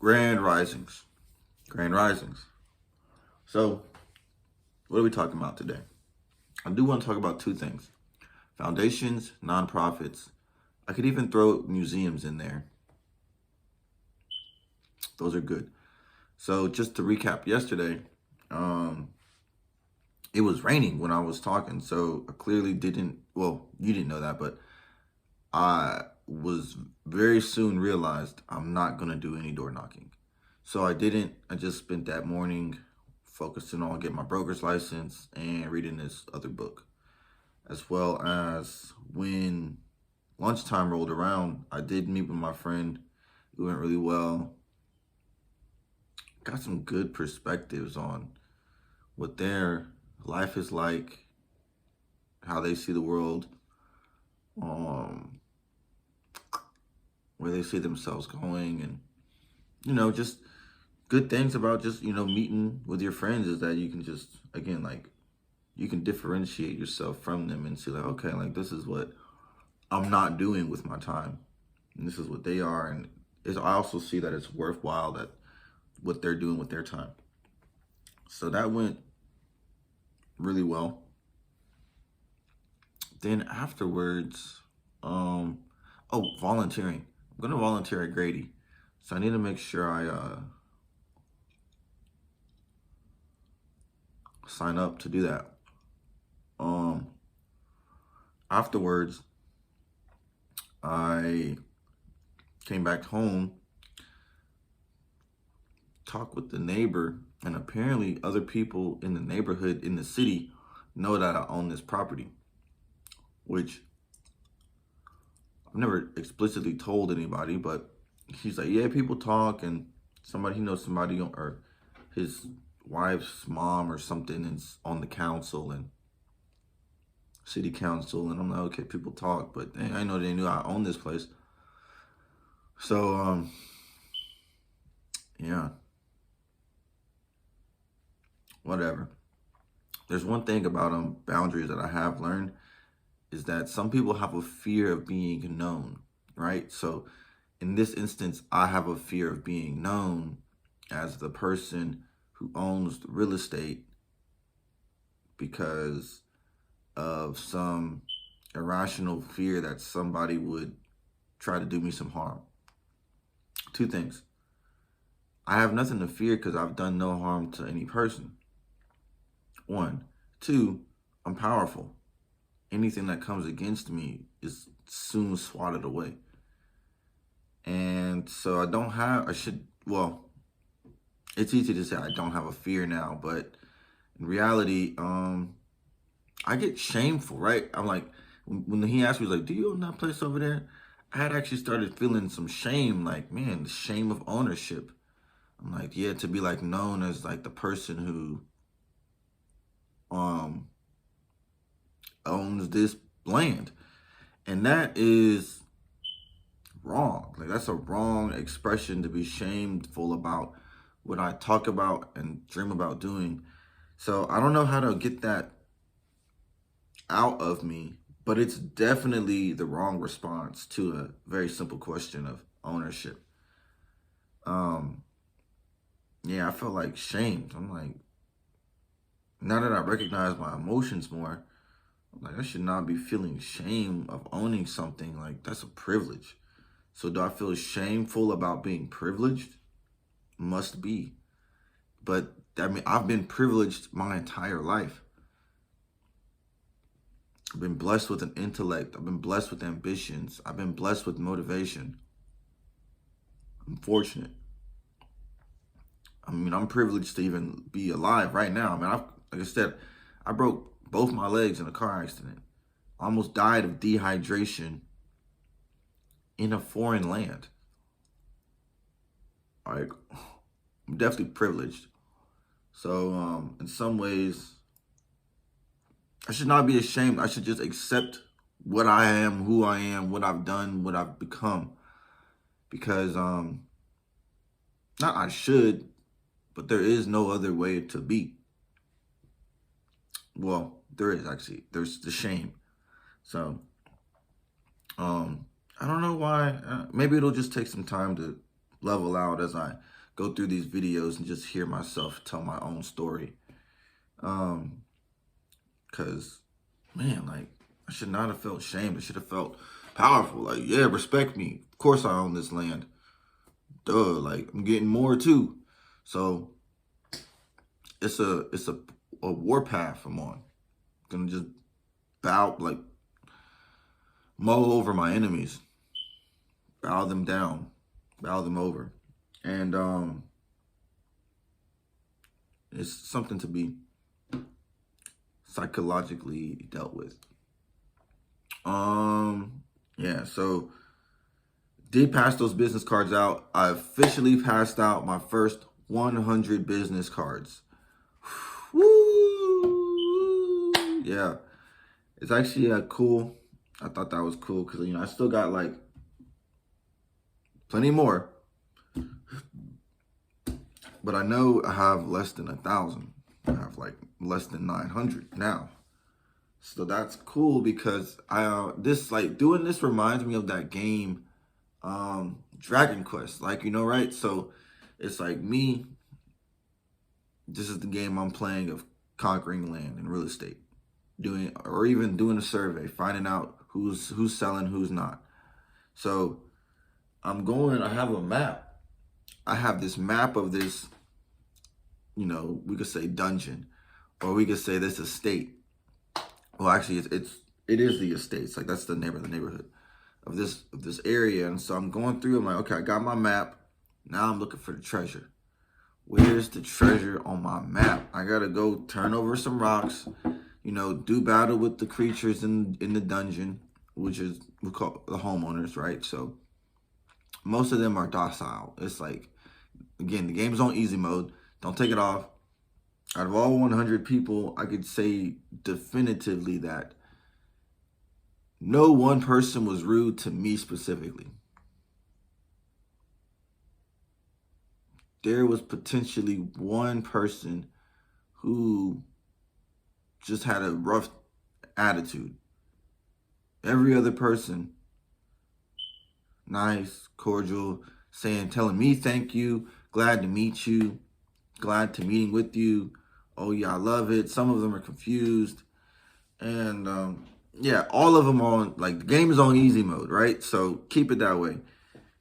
Grand Risings. Grand Risings. So, what are we talking about today? I do want to talk about two things: foundations, nonprofits. I could even throw museums in there. Those are good. So, just to recap yesterday, um, it was raining when I was talking. So, I clearly didn't, well, you didn't know that, but I was very soon realized I'm not going to do any door knocking. So I didn't. I just spent that morning focusing on getting my broker's license and reading this other book. As well as when lunchtime rolled around, I did meet with my friend. It went really well. Got some good perspectives on what their life is like, how they see the world, um, where they see themselves going, and just good things about just meeting with your friends is that you can just, again, like, you can differentiate yourself from them and see, like, okay, like, this is what I'm not doing with my time, and this is what they are. And I also see that it's worthwhile, that what they're doing with their time. So that went really well. Then afterwards, volunteering. I'm gonna volunteer at Grady, so I need to make sure I sign up to do that. Afterwards, I came back home, talked with the neighbor, and apparently other people in the neighborhood, in the city, know that I own this property, which I've never explicitly told anybody, but he's like, yeah, people talk, and he knows somebody, or his wife's mom or something is on the council and city council. And I'm like, okay, people talk, but I know they knew I own this place. So, yeah, whatever. There's one thing about boundaries that I have learned, is that some people have a fear of being known, right? So in this instance, I have a fear of being known as the person who owns the real estate, because of some irrational fear that somebody would try to do me some harm. Two things: I have nothing to fear because I've done no harm to any person. One. Two, I'm powerful. Anything that comes against me is soon swatted away. And so it's easy to say I don't have a fear now, but in reality, I get shameful, right? I'm like, when he asked me, like, do you own that place over there? I had actually started feeling some shame, like, man, the shame of ownership. I'm like, yeah, to be like known as like the person who owns this land. And that is wrong. Like, that's a wrong expression to be shameful about what I talk about and dream about doing. So I don't know how to get that out of me, but it's definitely the wrong response to a very simple question of ownership. Yeah, I feel like shamed. I'm like, now that I recognize my emotions more, I'm like, I should not be feeling shame of owning something. Like, that's a privilege. So do I feel shameful about being privileged? Must be. But I mean, I've been privileged my entire life. I've been blessed with an intellect. I've been blessed with ambitions. I've been blessed with motivation. I'm fortunate. I mean, I'm privileged to even be alive right now. I mean, like I said, I broke both my legs in a car accident. I almost died of dehydration in a foreign land. Like, I'm definitely privileged. So, in some ways, I should not be ashamed. I should just accept what I am, who I am, what I've done, what I've become. Because, not I should, but there is no other way to be. Well, there is actually. There's the shame. So, I don't know why. Maybe it'll just take some time to level out as I go through these videos and just hear myself tell my own story. Cause man, like I should not have felt shame. I should have felt powerful. Like, yeah, respect me. Of course I own this land. Duh, like I'm getting more too. So it's a warpath I'm on. Gonna just bow, like mow over my enemies, bow them down, bow them over. And it's something to be psychologically dealt with. Yeah, so did pass those business cards out. I officially passed out my first 100 business cards. Woo! Yeah, it's actually cool. I thought that was cool because I still got like plenty more, but I know I have less than 1,000. I have like less than 900 now. So that's cool because this like doing this reminds me of that game, Dragon Quest. Like right? So it's like me. This is the game I'm playing of conquering land and real estate, even doing a survey, finding out who's selling, who's not. So I have a map. I have this map of this, we could say dungeon, or we could say this estate. Well, actually, it is the estates. Like that's the neighborhood of this area. And so I'm going through. I'm like, okay, I got my map. Now I'm looking for the treasure. Where's the treasure on my map? I gotta go turn over some rocks. Do battle with the creatures in the dungeon, which is we call the homeowners, right? So most of them are docile. It's like, again, the game's on easy mode. Don't take it off. Out of all 100 people, I could say definitively that no one person was rude to me specifically. There was potentially one person who just had a rough attitude. Every other person, nice, cordial, telling me thank you, glad to meet you, glad to meeting with you. Oh yeah, I love it. Some of them are confused. And yeah, all of them are on, like the game is on easy mode, right? So keep it that way.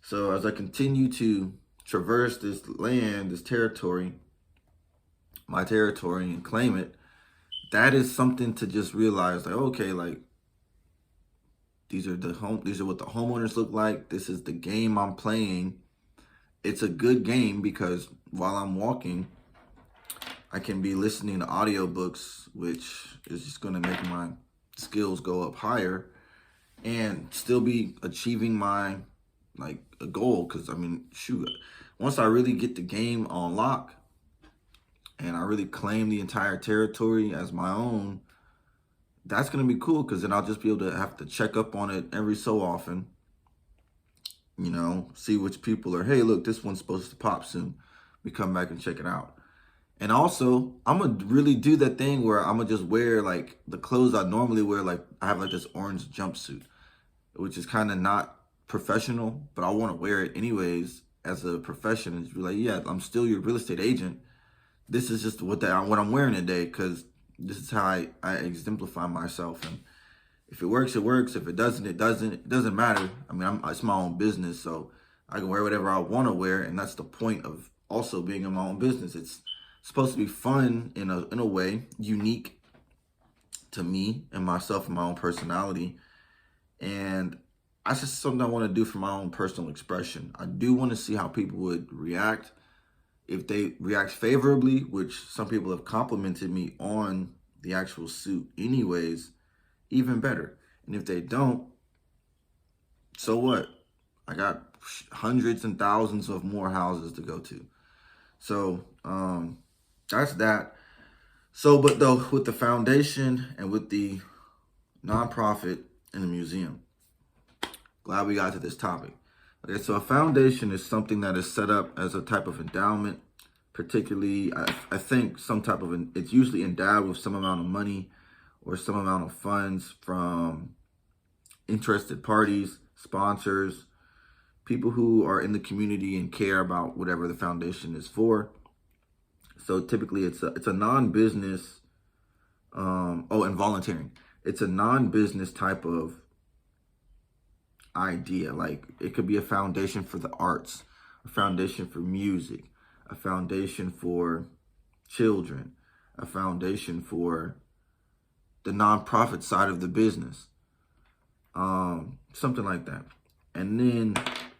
So as I continue to traverse this land, this territory, my territory, and claim it, that is something to just realize, like, okay, like these are what the homeowners look like. This is the game I'm playing. It's a good game because while I'm walking, I can be listening to audiobooks, which is just going to make my skills go up higher and still be achieving my a goal. Because shoot, once I really get the game on lock and I really claim the entire territory as my own, that's going to be cool because then I'll just be able to have to check up on it every so often. See which people are, hey, look, this one's supposed to pop soon. We come back and check it out. And also, I'm going to really do that thing where I'm going to just wear like the clothes I normally wear. Like I have like this orange jumpsuit, which is kind of not professional, but I want to wear it anyways as a profession and just be like, yeah, I'm still your real estate agent. This is just what I'm wearing today because this is how I exemplify myself. And if it works, it works. If it doesn't, it doesn't. It doesn't matter. It's my own business, so I can wear whatever I want to wear, and that's the point of also being in my own business. It's supposed to be fun in a way, unique to me and myself and my own personality, and that's just something I want to do for my own personal expression. I do want to see how people would react. If they react favorably, which some people have complimented me on the actual suit anyways, even better. And if they don't, so what? I got hundreds and thousands of more houses to go to. So that's that. So, but though, with the foundation and with the nonprofit and the museum, glad we got to this topic. Okay, so a foundation is something that is set up as a type of endowment, particularly, I think it's usually endowed with some amount of money or some amount of funds from interested parties, sponsors, people who are in the community and care about whatever the foundation is for. So typically it's a non-business, and volunteering. It's a non-business type of idea. Like it could be a foundation for the arts, a foundation for music, a foundation for children, a foundation for the nonprofit side of the business, something like that. And then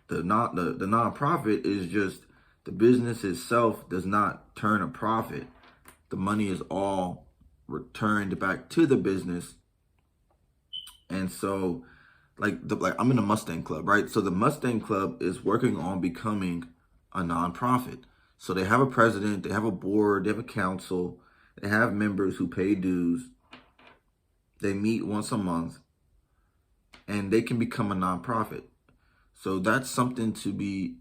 the nonprofit is just the business itself does not turn a profit. The money is all returned back to the business. And so like I'm in a Mustang Club, right? So the Mustang Club is working on becoming a nonprofit. So they have a president, they have a board, they have a council, they have members who pay dues. They meet once a month and they can become a nonprofit. So that's something to be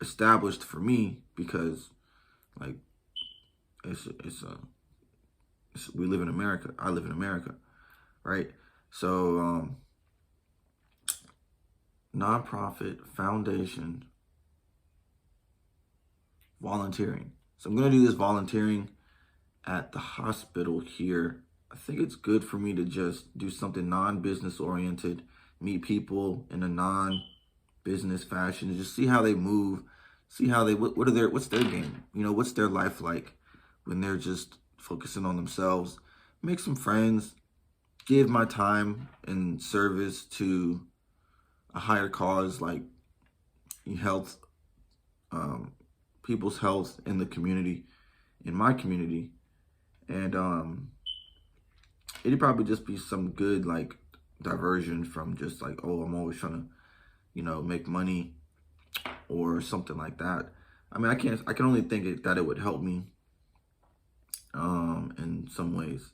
established for me because like we live in America. I live in America, right? So nonprofit, foundation, volunteering. So I'm going to do this volunteering at the hospital here. I think it's good for me to just do something non-business oriented, meet people in a non-business fashion, just see how they move, see how they, what's their game? You know, what's their life like when they're just focusing on themselves, make some friends, give my time and service to a higher cause like health, people's health in the community, in my community. And it'd probably just be some good like diversion from just like, oh, I'm always trying to, you know, make money or something like that. I mean, I can only think that it would help me in some ways.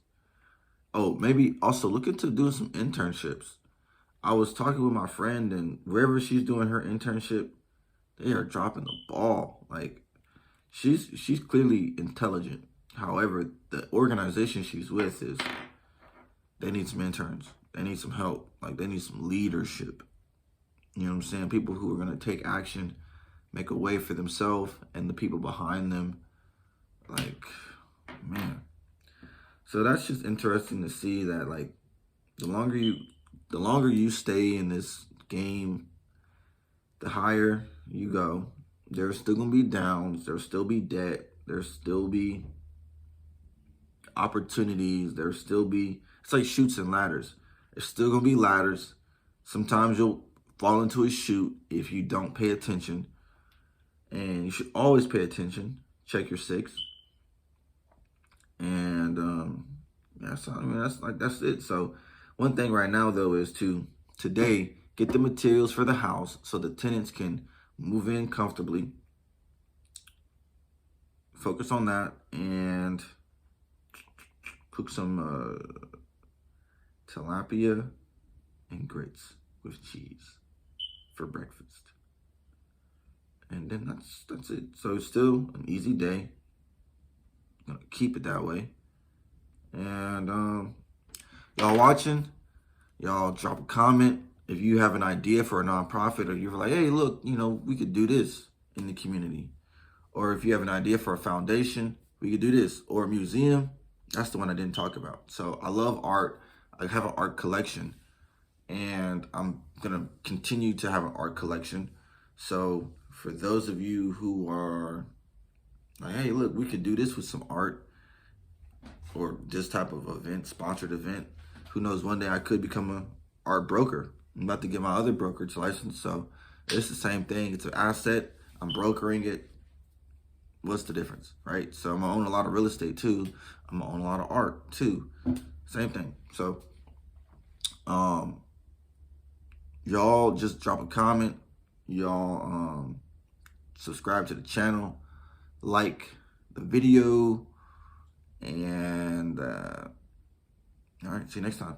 Oh, maybe also look into doing some internships. I was talking with my friend, and wherever she's doing her internship, they are dropping the ball. Like she's clearly intelligent. However, the organization she's with they need some interns. They need some help. Like they need some leadership. You know what I'm saying? People who are going to take action, make a way for themselves and the people behind them. Like, man. So that's just interesting to see that like the longer you stay in this game, the higher you go. There's still gonna be downs, there'll still be debt, there'll still be opportunities, it's like chutes and ladders. There's still gonna be ladders. Sometimes you'll fall into a chute if you don't pay attention. And you should always pay attention. Check your six. And that's it. So one thing right now though is to today get the materials for the house so the tenants can move in comfortably. Focus on that and cook some tilapia and grits with cheese for breakfast. And then that's it. So it's still an easy day. I'm gonna keep it that way. And y'all watching, y'all drop a comment if you have an idea for a nonprofit, or you're like, hey, look, you know, we could do this in the community. Or if you have an idea for a foundation, we could do this. Or a museum. That's the one I didn't talk about. So I love art. I have an art collection, and I'm gonna continue to have an art collection. So for those of you who are like, hey, look, we could do this with some art or this type of event, sponsored event. Who knows, one day I could become an art broker. I'm about to get my other brokerage license. So it's the same thing. It's an asset. I'm brokering it. What's the difference, right? So I'm gonna own a lot of real estate too. I'm gonna own a lot of art too. Same thing. So y'all just drop a comment. Y'all subscribe to the channel, like the video, and all right, see you next time.